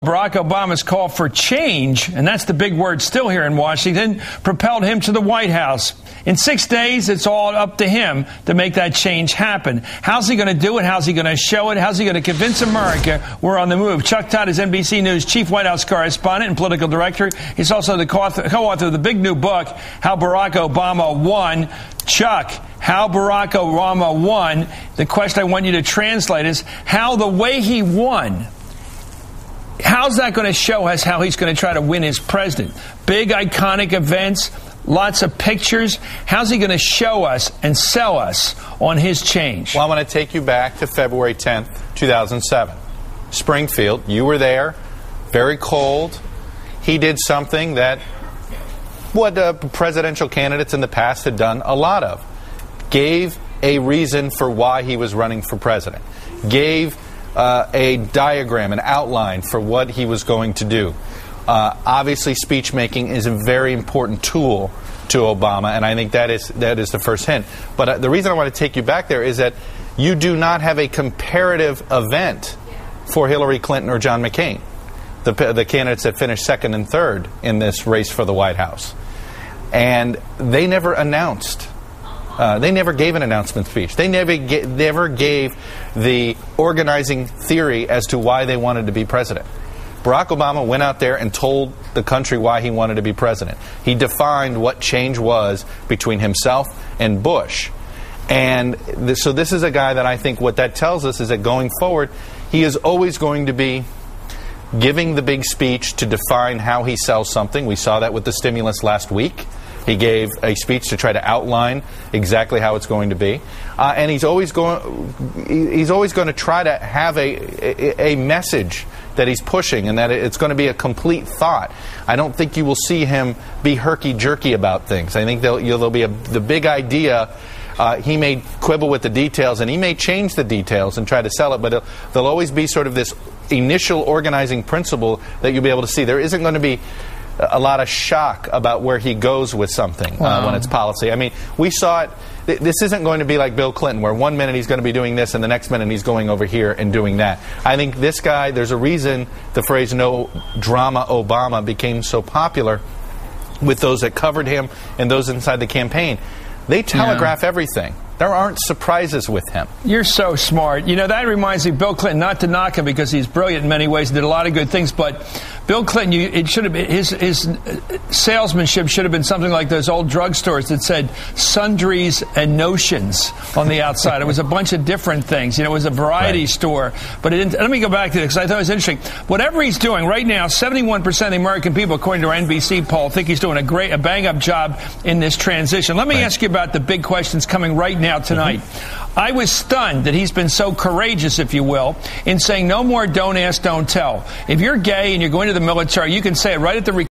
Barack Obama's call for change, and that's the big word still here in Washington, propelled him to the White House. In 6 days, it's all up to him to make that change happen. How's he going to do it? How's he going to show it? How's he going to convince America we're on the move? Chuck Todd is NBC News chief White House correspondent and political director. He's also the co-author of the big new book, How Barack Obama Won. Chuck, how Barack Obama won, the question I want you to translate is how the way he won, how's that going to show us how he's going to try to win as president? Big, iconic events, lots of pictures. How's he going to show us and sell us on his change? Well, I want to take you back to February 10th, 2007. Springfield, you were there, very cold. He did something that what presidential candidates in the past had done a lot of. Gave a reason for why he was running for president. Gave a diagram, an outline for what he was going to do. Obviously, speech making is a very important tool to Obama, and I think that is the first hint. But the reason I want to take you back there is that you do not have a comparative event for Hillary Clinton or John McCain, the candidates that finished second and third in this race for the White House. And they never announced. They never gave an announcement speech. They never gave the organizing theory as to why they wanted to be president. Barack Obama went out there and told the country why he wanted to be president. He defined what change was between himself and Bush. And so this is a guy that I think what that tells us is that going forward, he is always going to be giving the big speech to define how he sells something. We saw that with the stimulus last week. He gave a speech to try to outline exactly how it's going to be, and he's always going to try to have a message that he's pushing, and that it's going to be a complete thought. I don't think you will see him be herky-jerky about things. I think there'll be the big idea. He may quibble with the details, and he may change the details and try to sell it, but there'll always be sort of this initial organizing principle that you'll be able to see. There isn't going to be a lot of shock about where he goes with something when it's policy. I mean, we saw it. This isn't going to be like Bill Clinton, where one minute he's going to be doing this and the next minute he's going over here and doing that. I think this guy, there's a reason the phrase "no drama Obama" became so popular with those that covered him and those inside the campaign. They telegraph everything. There aren't surprises with him. You're so smart. You know, that reminds me of Bill Clinton, not to knock him because he's brilliant in many ways and did a lot of good things, but Bill Clinton, it should have been, his salesmanship should have been something like those old drugstores that said sundries and notions on the outside. It was a bunch of different things. You know, it was a variety store. But it didn't, let me go back to this because I thought it was interesting. Whatever he's doing right now, 71% of the American people, according to our NBC poll, think he's doing a bang-up job in this transition. Let me ask you about the big questions coming right now tonight. I was stunned that he's been so courageous, if you will, in saying no more don't ask, don't tell. If you're gay and you're going to the military, you can say it right at the